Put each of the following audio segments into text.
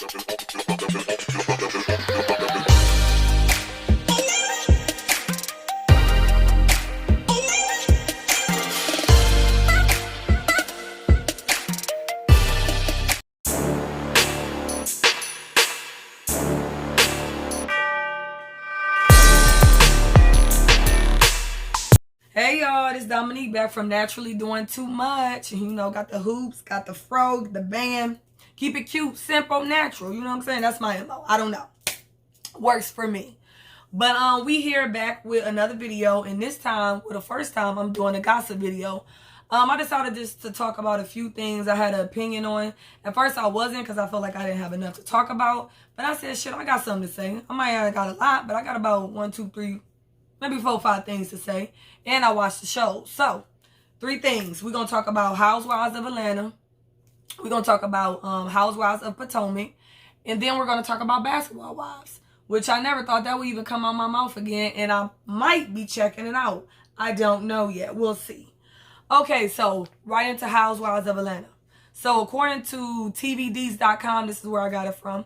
Hey y'all, this Dominique back from Naturally Doing Too Much. And you know, got the hoops, got the fro, the band. Keep it cute, simple, natural. You know what I'm saying? That's my MO. I don't know. Works for me. But we here back with another video. And this time, for the first time, I'm doing a gossip video. I decided just to talk about a few things I had an opinion on. At first, I wasn't because I felt like I didn't have enough to talk about. But I said, shit, I got something to say. I might have got a lot, but I got about 1, 2, 3, maybe 4, 5 things to say. And I watched the show. So, 3 things. We're going to talk about Housewives of Atlanta. We're going to talk about Housewives of Potomac. And then we're going to talk about Basketball Wives, which I never thought that would even come out my mouth again. And I might be checking it out. I don't know yet. We'll see. Okay, so right into Housewives of Atlanta. So, according to TVDs.com, this is where I got it from.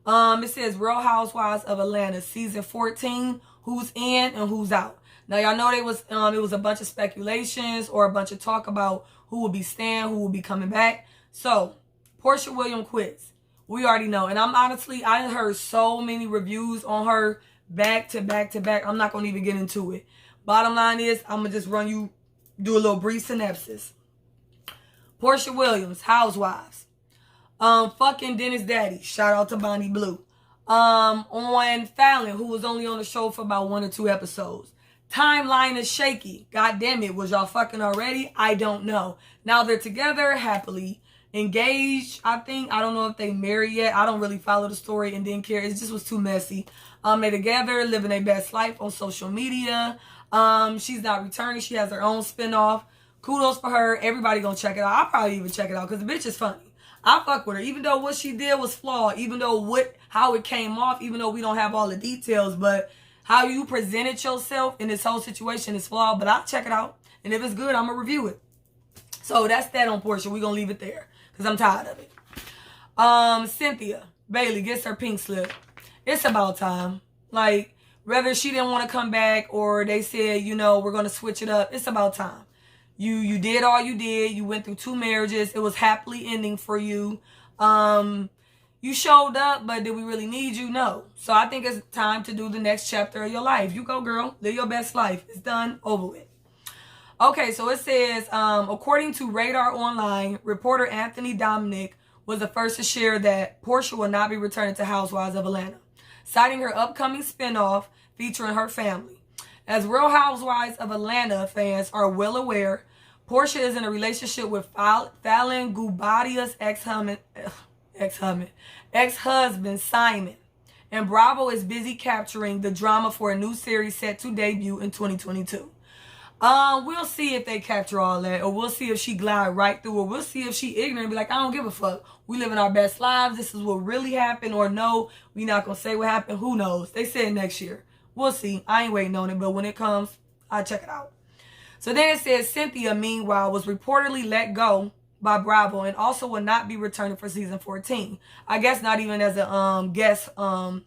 It says Real Housewives of Atlanta, season 14, who's in and who's out. Now, y'all know it was a bunch of speculations or a bunch of talk about who will be staying, who will be coming back. So, Portia Williams quits. We already know. And I heard so many reviews on her back to back to back. I'm not going to even get into it. Bottom line is, I'm going to just do a little brief synopsis. Portia Williams, Housewives. Fucking Dennis Daddy. Shout out to Bonnie Blue. On Fallon, who was only on the show for about 1 or 2 episodes. Timeline is shaky. God damn it. Was y'all fucking already? I don't know. Now they're together, happily engaged, I think. I don't know if they married yet. I don't really follow the story and didn't care. It just was too messy. They're together, living their best life on social media. She's not returning. She has her own spinoff. Kudos for her. Everybody gonna check it out. I'll probably even check it out because the bitch is funny. I fuck with her. Even though what she did was flawed. Even though how it came off. Even though we don't have all the details. But how you presented yourself in this whole situation is flawed, but I'll check it out. And if it's good, I'm going to review it. So that's that on Portia. We're going to leave it there because I'm tired of it. Cynthia Bailey gets her pink slip. It's about time. Like, whether she didn't want to come back or they said, you know, we're going to switch it up. It's about time. You did all you did. You went through 2 marriages. It was happily ending for you. You showed up, but did we really need you? No. So I think it's time to do the next chapter of your life. You go, girl. Live your best life. It's done. Over with. Okay, so it says, according to Radar Online, reporter Anthony Dominic was the first to share that Portia will not be returning to Housewives of Atlanta, citing her upcoming spinoff featuring her family. As Real Housewives of Atlanta fans are well aware, Portia is in a relationship with Fallon Gubadia's ex-husband Simon, and Bravo is busy capturing the drama for a new series set to debut in 2022. We'll see if they capture all that, or we'll see if she glide right through, or we'll see if she ignorant and be like, I don't give a fuck. We living our best lives. This is what really happened, or no, we not gonna say what happened. Who knows? They said next year. We'll see. I ain't waiting on it, but when it comes, I'll check it out. So then it says Cynthia, meanwhile, was reportedly let go by Bravo and also will not be returning for season 14. I guess not even as a guest, a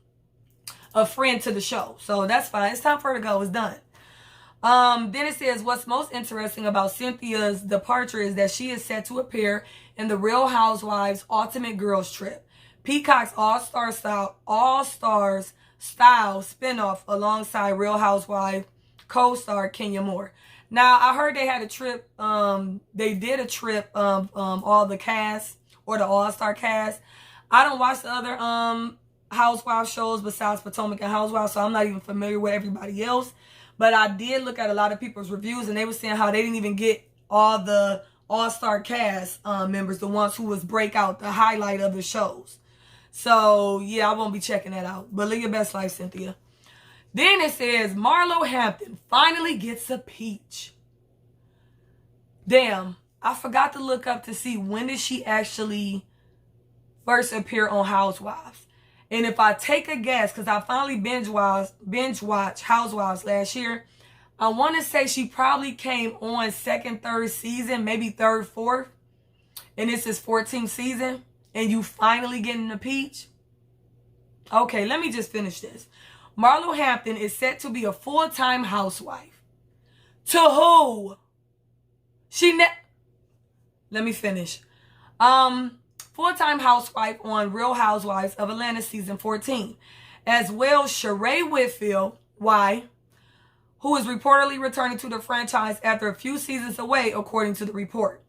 friend to the show. So that's fine. It's time for her to go. It's done. Then it says what's most interesting about Cynthia's departure is that she is set to appear in the Real Housewives Ultimate Girls Trip, Peacock's All-Stars style spinoff alongside Real Housewives co-star Kenya Moore. Now, I heard they had a trip, they did a trip of all the cast, or the all-star cast. I don't watch the other Housewives shows besides Potomac and Housewives, so I'm not even familiar with everybody else. But I did look at a lot of people's reviews, and they were saying how they didn't even get all the all-star cast members, the ones who was breakout, the highlight of the shows. So, yeah, I won't be checking that out. But live your best life, Cynthia. Then it says, Marlo Hampton finally gets a peach. Damn, I forgot to look up to see when did she actually first appear on Housewives. And if I take a guess, because I finally binge watched Housewives last year, I want to say she probably came on 2nd, 3rd season, maybe 3rd, 4th. And this is 14th season. and you finally getting the peach? Okay, let me just finish this. Marlo Hampton is set to be a full-time housewife. To who? Let me finish. Full-time housewife on Real Housewives of Atlanta season 14. As well, Sheree Whitfield, who is reportedly returning to the franchise after a few seasons away, according to the report.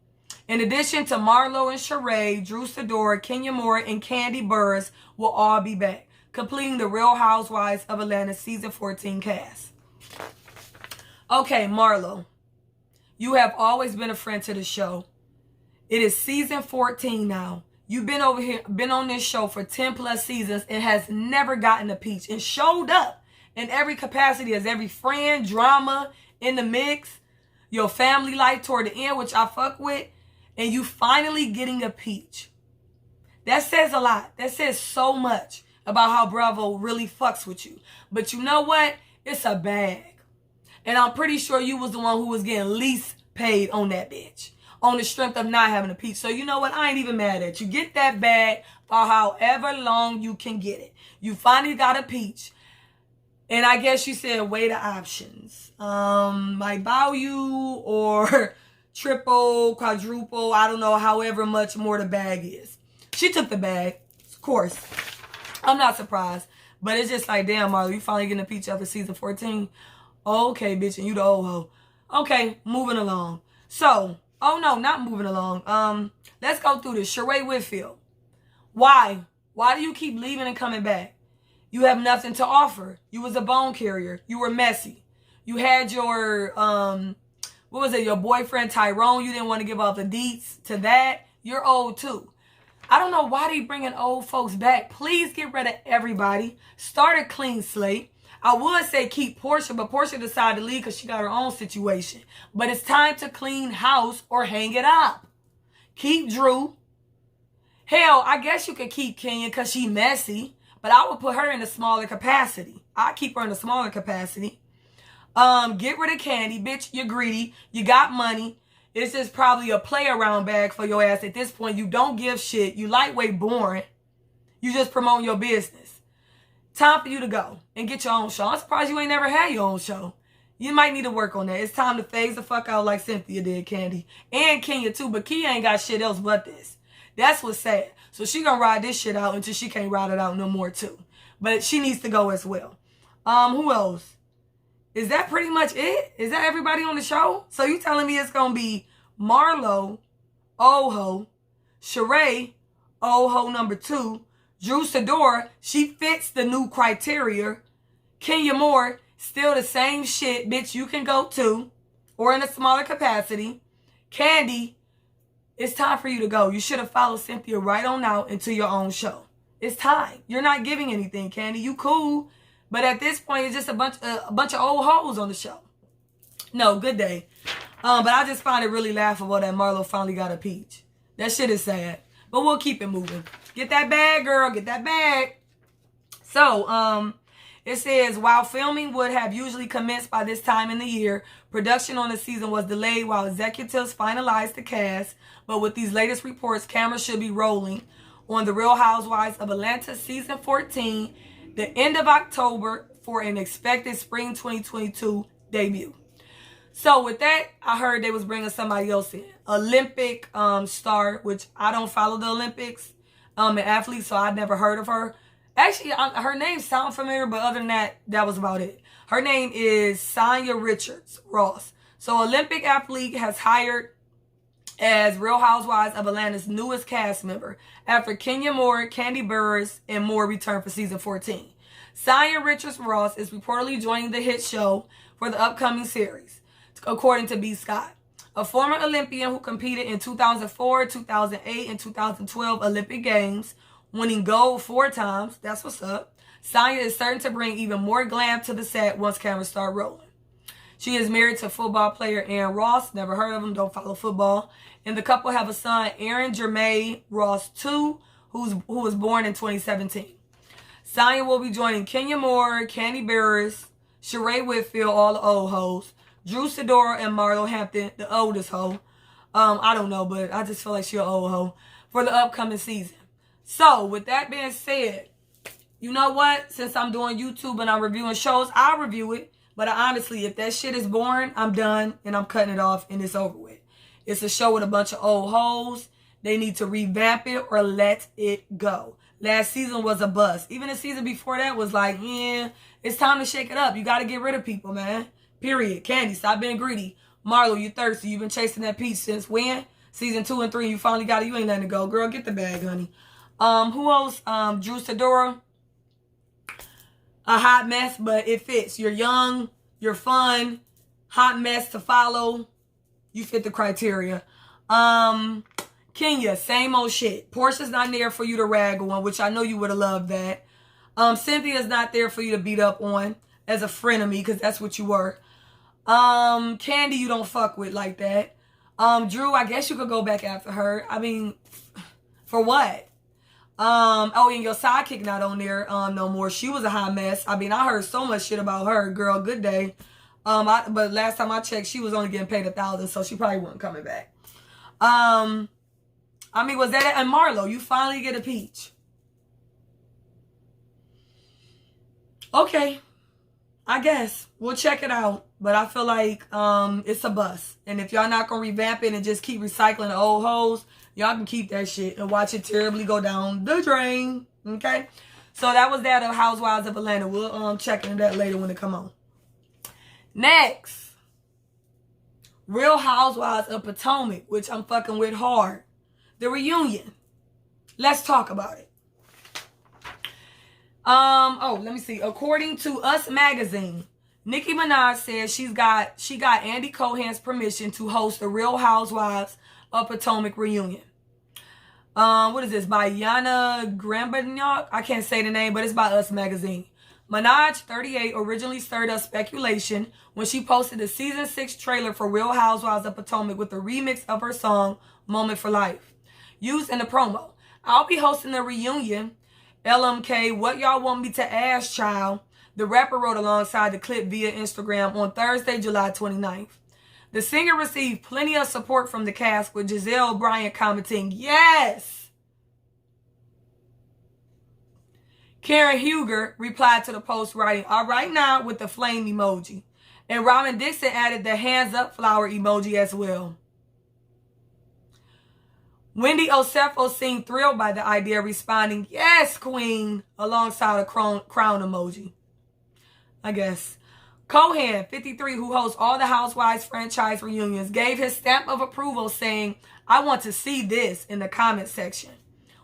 In addition to Marlo and Sheree, Drew Sidora, Kenya Moore, and Kandi Burruss will all be back, completing the Real Housewives of Atlanta season 14 cast. Okay, Marlo, you have always been a friend to the show. It is season 14 now. You've been on this show for 10 plus seasons and has never gotten a peach and showed up in every capacity as every friend, drama, in the mix, your family life toward the end, which I fuck with, and you finally getting a peach. That says a lot. That says so much about how Bravo really fucks with you. But you know what? It's a bag. And I'm pretty sure you was the one who was getting least paid on that bitch, on the strength of not having a peach. So you know what? I ain't even mad at you. Get that bag for however long you can get it. You finally got a peach. And I guess you said weigh the options. Might bow you or triple, quadruple, I don't know, however much more the bag is. She took the bag, of course. I'm not surprised. But it's just like, damn, Marlo, you finally getting a peach after season 14? Okay, bitch, and you the old hoe. Okay, moving along. So, oh no, not moving along. Let's go through this. Sheree Whitfield. Why? Why do you keep leaving and coming back? You have nothing to offer. You was a bone carrier. You were messy. You had your, what was it, your boyfriend Tyrone. You didn't want to give up the deets to that. You're old too. I don't know why they bringing old folks back. Please get rid of everybody. Start a clean slate. I would say keep Portia, but Portia decided to leave because she got her own situation. But it's time to clean house or hang it up. Keep Drew. Hell, I guess you could keep Kenya because she messy. But I would put her in a smaller capacity. I keep her in a smaller capacity. Get rid of Kandi. Bitch, you're greedy. You got money. It's just probably a play around bag for your ass at this point. You don't give shit. You lightweight boring. You just promote your business. Time for you to go and get your own show. I'm surprised you ain't never had your own show. You might need to work on that. It's time to phase the fuck out like Cynthia did, Kandi. And Kenya too, but Kenya ain't got shit else but this. That's what's sad. So she gonna ride this shit out until she can't ride it out no more too. But she needs to go as well. Who else? Is that pretty much it? Is that everybody on the show? So you telling me it's gonna be Marlo, Oho, Sheree, Oho number 2, Drew Sidora, she fits the new criteria. Kenya Moore, still the same shit, bitch, you can go too, or in a smaller capacity. Kandi, it's time for you to go. You should have followed Cynthia right on out into your own show. It's time. You're not giving anything, Kandi. You cool, but at this point, it's just a bunch of old hoes on the show. No, good day. But I just find it really laughable that Marlo finally got a peach. That shit is sad. But we'll keep it moving. Get that bag, girl. Get that bag. So, it says, while filming would have usually commenced by this time in the year, production on the season was delayed while executives finalized the cast. But with these latest reports, cameras should be rolling on The Real Housewives of Atlanta season 14, the end of October, for an expected spring 2022 debut. So with that, I heard they was bringing somebody else in. Olympic star, which I don't follow the Olympics, an athlete, so I'd never heard of her. Actually, her name sounds familiar, but other than that, that was about it. Her name is Sonia Richards Ross. So Olympic athlete has hired as Real Housewives of Atlanta's newest cast member after Kenya Moore, Kandi Burruss, and more return for season 14. Sonia Richards Ross is reportedly joining the hit show for the upcoming series, according to B. Scott. A former Olympian who competed in 2004, 2008, and 2012 Olympic Games, winning gold 4 times. That's what's up. Sonia is certain to bring even more glam to the set once cameras start rolling. She is married to football player Aaron Ross. Never heard of him. Don't follow football. And the couple have a son, Aaron Jermaine Ross II, who was born in 2017. Sonia will be joining Kenya Moore, Kandi Burruss, Sheree Whitfield, all the old hoes, Drew Sidora, and Marlo Hampton, the oldest hoe. I don't know, but I just feel like she's an old hoe, for the upcoming season. So, with that being said, you know what? Since I'm doing YouTube and I'm reviewing shows, I'll review it. But honestly, if that shit is boring, I'm done and I'm cutting it off and it's over with. It's a show with a bunch of old hoes. They need to revamp it or let it go. Last season was a bust. Even the season before that was like, yeah, it's time to shake it up. You got to get rid of people, man. Period. Candy, stop being greedy. Marlo, you thirsty. You've been chasing that peach since when? Season 2 and 3, you finally got it. You ain't letting it go. Girl, get the bag, honey. Who else? Drew Sidora. A hot mess, but it fits. You're young. You're fun. Hot mess to follow. You fit the criteria. Kenya, same old shit. Portia's not there for you to rag on, which I know you would have loved that. Cynthia's not there for you to beat up on as a friend of me, because that's what you were. Candy, you don't fuck with like that. Drew, I guess you could go back after her. I mean, for what? Oh, and your sidekick not on there no more. She was a hot mess. I mean, I heard so much shit about her. Girl, good day. But last time I checked, she was only getting paid $1,000, so she probably wasn't coming back. I mean, was that it? And Marlo, you finally get a peach. Okay. I guess. We'll check it out. But I feel like it's a bust. And if y'all not going to revamp it and just keep recycling the old hoes, y'all can keep that shit and watch it terribly go down the drain. Okay? So that was that of Housewives of Atlanta. We'll check into that later when it come on. Next. Real Housewives of Potomac, which I'm fucking with hard. The reunion. Let's talk about it. Let me see. According to Us Magazine, Nicki Minaj says she got Andy Cohen's permission to host the Real Housewives of Potomac reunion. What is this? By Yana Grambagnac? I can't say the name, but it's by Us Magazine. Minaj, 38, originally stirred up speculation when she posted the season 6 trailer for Real Housewives of Potomac with a remix of her song Moment for Life used in the promo. I'll be hosting the reunion. LMK, what y'all want me to ask, child? The rapper wrote alongside the clip via Instagram on Thursday, July 29th. The singer received plenty of support from the cast, with Giselle Bryant commenting, yes! Karen Huger replied to the post writing, all right now, with the flame emoji. And Robin Dixon added the hands up flower emoji as well. Wendy Osefo seemed thrilled by the idea, responding, yes, queen, alongside a crown emoji. I guess. Cohen, 53, who hosts all the Housewives franchise reunions, gave his stamp of approval, saying, I want to see this, in the comment section.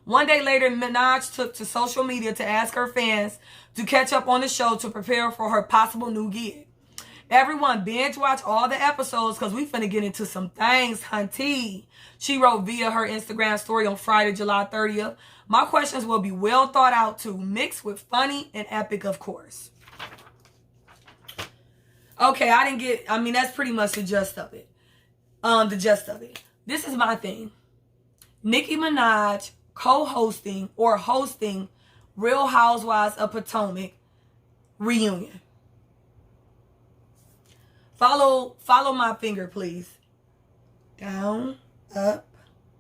One day later, Minaj took to social media to ask her fans to catch up on the show to prepare for her possible new gig. Everyone binge watch all the episodes because we finna get into some things, hunty. She wrote via her Instagram story on Friday, July 30th. My questions will be well thought out too, mixed with funny and epic, of course. Okay, that's pretty much the gist of it. This is my thing. Nicki Minaj co-hosting or hosting Real Housewives of Potomac reunion. Follow my finger, please. Down, up,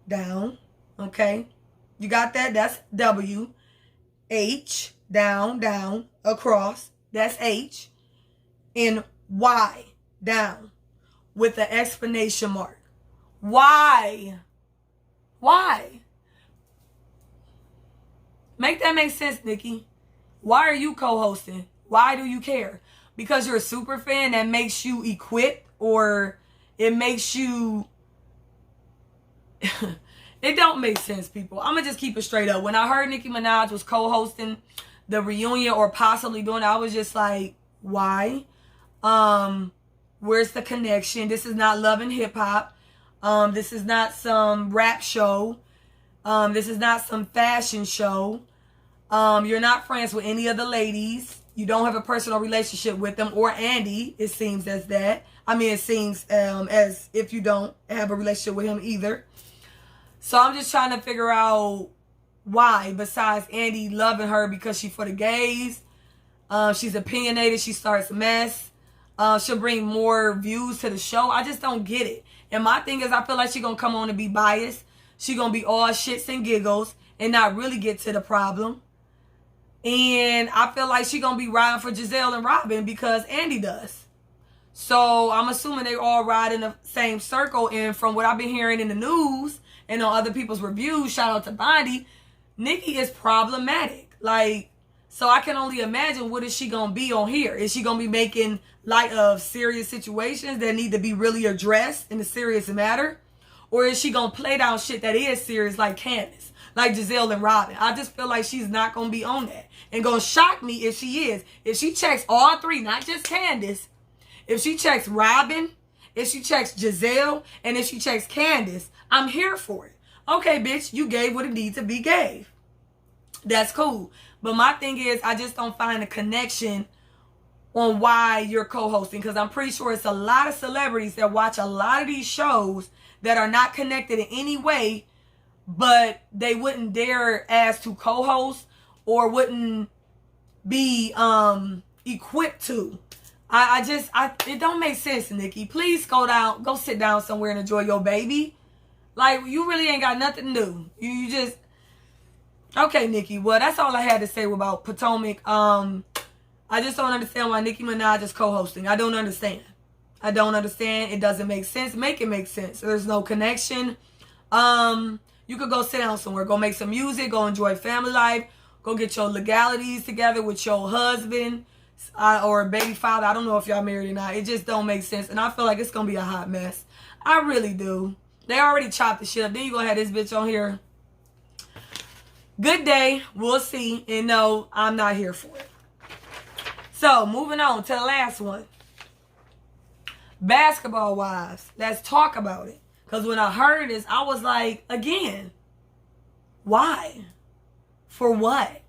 down. Okay. You got that? That's W. H, down, down, across. That's H. And Y, down, with an exclamation mark. Why? Why? Make that make sense, Nikki. Why are you co-hosting? Why do you care? Because you're a super fan that makes you equipped, or it makes you... It don't make sense, people. I'm going to just keep it straight up. When I heard Nicki Minaj was co-hosting the reunion or possibly doing it, I was just like, why? Where's the connection? This is not Love and Hip Hop. This is not some rap show. This is not some fashion show. You're not friends with any of the ladies. You don't have a personal relationship with them or Andy. It seems as that. I mean, it seems as if you don't have a relationship with him either. So I'm just trying to figure out why, besides Andy loving her because she's for the gays. She's opinionated. She starts mess. She'll bring more views to the show. I just don't get it. And my thing is, I feel like she's going to come on and be biased. She's going to be all shits and giggles. and not really get to the problem. And I feel like she gonna be riding for Giselle and Robin because Andy does. So I'm assuming they all ride in the same circle. And from what I've been hearing in the news and on other people's reviews, shout out to Bondi, Nikki is problematic. Like, so I can only imagine what is she gonna be on here. Is she gonna be making light of serious situations that need to be really addressed in a serious matter? Or is she gonna play down shit that is serious like Candace, like Giselle and Robin? I just feel like she's not gonna be on that. And gonna shock me if she is. If she checks all three, not just Candace. If she checks Robin, if she checks Giselle, and if she checks Candace, I'm here for it. Okay, bitch, you gave what it needs to be gave. That's cool. But my thing is, I just don't find a connection on why you're co-hosting. Because I'm pretty sure it's a lot of celebrities that watch a lot of these shows that are not connected in any way, but they wouldn't dare ask to co-host or wouldn't be equipped to. It don't make sense, Nikki. Please go sit down somewhere and enjoy your baby. Like, you really ain't got nothing to do. You just, okay, Nikki. Well, that's all I had to say about Potomac. I just don't understand why Nicki Minaj is co-hosting. I don't understand. It doesn't make sense. Make it make sense. There's no connection. You could go sit down somewhere. Go make some music. Go enjoy family life. Go get your legalities together with your husband or baby father. I don't know if y'all married or not. It just don't make sense. And I feel like it's going to be a hot mess. I really do. They already chopped the shit up. Then you going to have this bitch on here. Good day. We'll see. And no, I'm not here for it. So, moving on to the last one. Basketball Wives. Let's talk about it. Because when I heard this, I was like, again, why? For what?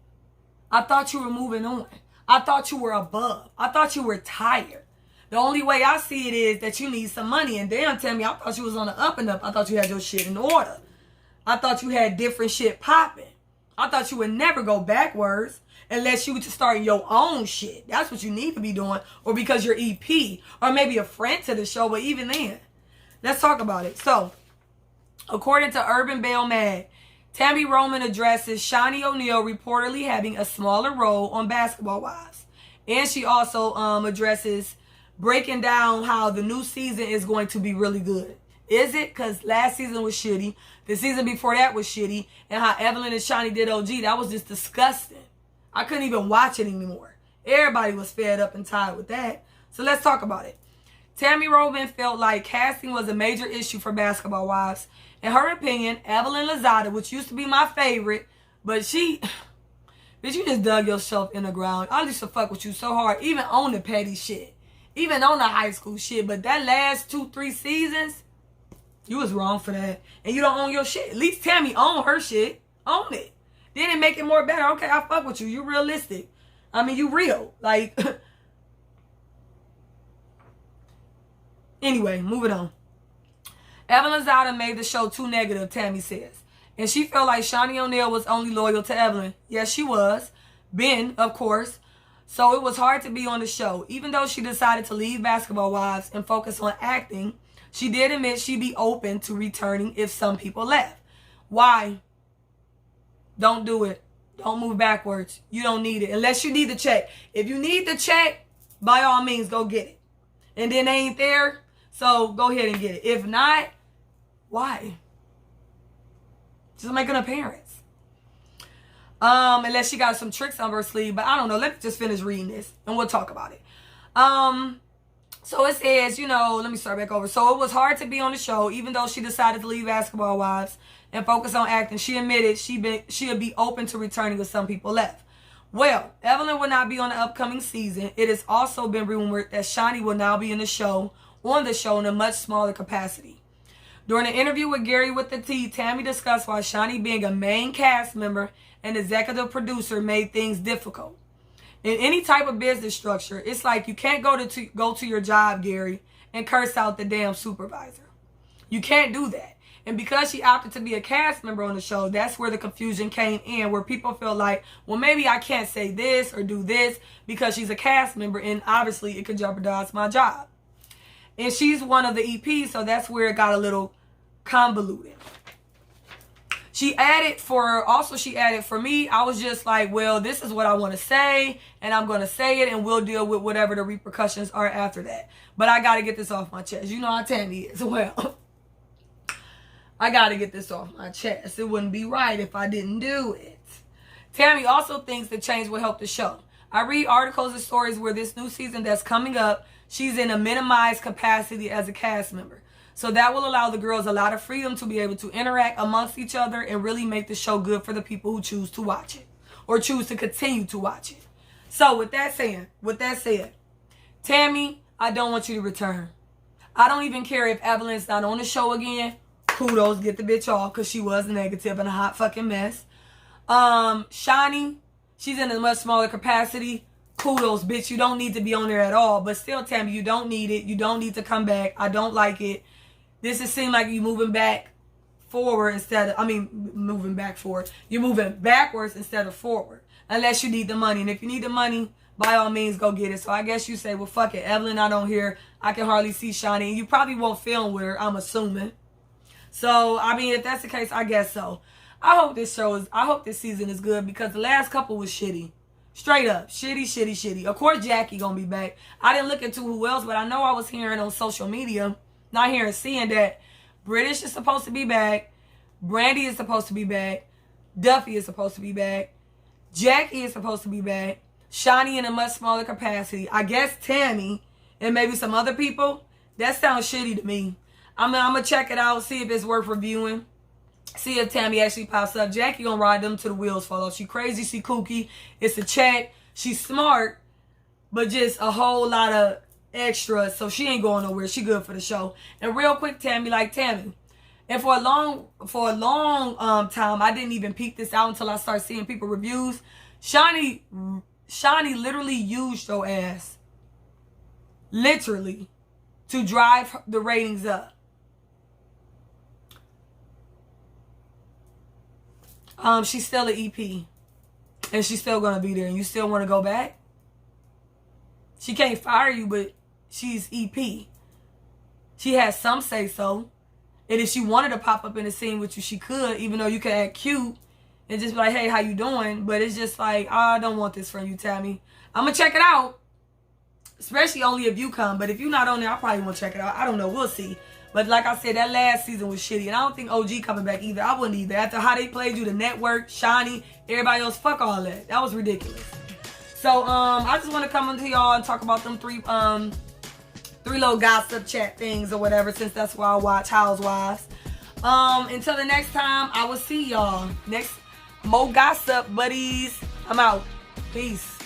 I thought you were moving on. I thought you were above. I thought you were tired. The only way I see it is that you need some money. And damn, Tammy, I thought you was on the up and up. I thought you had your shit in order. I thought you had different shit popping. I thought you would never go backwards unless you were starting your own shit. That's what you need to be doing. Or because you're EP. Or maybe a friend to the show. But even then, let's talk about it. So, according to Urban Bell Mag, Tammy Roman addresses Shaunie O'Neal reportedly having a smaller role on Basketball Wives. And she also addresses breaking down how the new season is going to be really good. Is it? Because last season was shitty. The season before that was shitty. And how Evelyn and Shaunie did OG, that was just disgusting. I couldn't even watch it anymore. Everybody was fed up and tired with that. So let's talk about it. Tammy Roman felt like casting was a major issue for Basketball Wives. In her opinion, Evelyn Lozada, which used to be my favorite, but bitch, you just dug yourself in the ground. I used to fuck with you so hard, even on the petty shit, even on the high school shit. But that last 2-3 seasons, you was wrong for that. And you don't own your shit. At least Tammy own her shit. Own it. Then it make it more better. Okay, I fuck with you. You realistic. I mean, you real. Like, anyway, moving on. Evelyn Lozada made the show too negative, Tammy says. And she felt like Shaunie O'Neal was only loyal to Evelyn. Yes, she was. Ben, of course. So it was hard to be on the show. Even though she decided to leave Basketball Wives and focus on acting, she did admit she'd be open to returning if some people left. Why? Don't do it. Don't move backwards. You don't need it. Unless you need the check. If you need the check, by all means, go get it. And then they ain't there, so go ahead and get it. If not, why? Just make an appearance. Unless she got some tricks on her sleeve. But I don't know. Let me just finish reading this and we'll talk about it. So it says, let me start back over. So it was hard to be on the show, even though she decided to leave Basketball Wives and focus on acting. She admitted she'd be open to returning if some people left. Well, Evelyn will not be on the upcoming season. It has also been rumored that Shaunie will now be on the show in a much smaller capacity. During an interview with Gary with the T, Tammy discussed why Shaunie being a main cast member and executive producer made things difficult. In any type of business structure, it's like you can't go to your job, Gary, and curse out the damn supervisor. You can't do that. And because she opted to be a cast member on the show, that's where the confusion came in, where people feel like, well, maybe I can't say this or do this because she's a cast member, and obviously it could jeopardize my job. And she's one of the EPs, so that's where it got a little convoluted. She added for me, I was just like, well, this is what I want to say, and I'm going to say it, and we'll deal with whatever the repercussions are after that. But I got to get this off my chest. You know how Tammy is. Well, I got to get this off my chest. It wouldn't be right if I didn't do it. Tammy also thinks the change will help the show. I read articles and stories where this new season that's coming up, she's in a minimized capacity as a cast member. So that will allow the girls a lot of freedom to be able to interact amongst each other and really make the show good for the people who choose to watch it or choose to continue to watch it. So with that said, Tammy, I don't want you to return. I don't even care if Evelyn's not on the show again. Kudos, get the bitch off, because she was negative and a hot fucking mess. Shani, she's in a much smaller capacity. Kudos, bitch, you don't need to be on there at all. But still, Tammy, you don't need it. You don't need to come back. I don't like it. This is seem like you moving back forward instead of, moving back forward. You're moving backwards instead of forward. Unless you need the money. And if you need the money, by all means, go get it. So I guess you say, well, fuck it. Evelyn not on here. I can hardly see Shani. And you probably won't film with her, I'm assuming. So, if that's the case, I guess so. I hope this season is good, because the last couple was shitty. Straight up. Shitty. Of course, Jackie gonna be back. I didn't look into who else, but I know I was hearing on social media, seeing that British is supposed to be back, Brandy is supposed to be back, Duffy is supposed to be back, Jackie is supposed to be back, Shani in a much smaller capacity. I guess Tammy and maybe some other people. That sounds shitty to me. I'm gonna check it out, see if it's worth reviewing. See if Tammy actually pops up. Jackie gonna ride them till the wheels fall off. She crazy, she kooky. It's a check. She's smart, but just a whole lot of extras. So she ain't going nowhere. She good for the show. And real quick, Tammy. And for a long time, I didn't even peep this out until I started seeing people reviews. Shani literally used your ass, literally, to drive the ratings up. She's still an EP, and she's still gonna be there, and you still want to go back? She can't fire you, but she's EP. She has some say so, and if she wanted to pop up in the scene with you, she could, even though you can act cute and just be like, hey, how you doing? But it's just like, I don't want this from you, Tammy. I'm gonna check it out, especially only if you come. But if you're not on there, I probably won't check it out. I don't know, we'll see. But like I said, that last season was shitty. And I don't think OG coming back either. I wouldn't either. After how they played you, the network, Shani, everybody else, fuck all that. That was ridiculous. So, I just want to come into y'all and talk about them three little gossip chat things or whatever, since that's why I watch Housewives. Until the next time, I will see y'all. Next, more gossip, buddies. I'm out. Peace.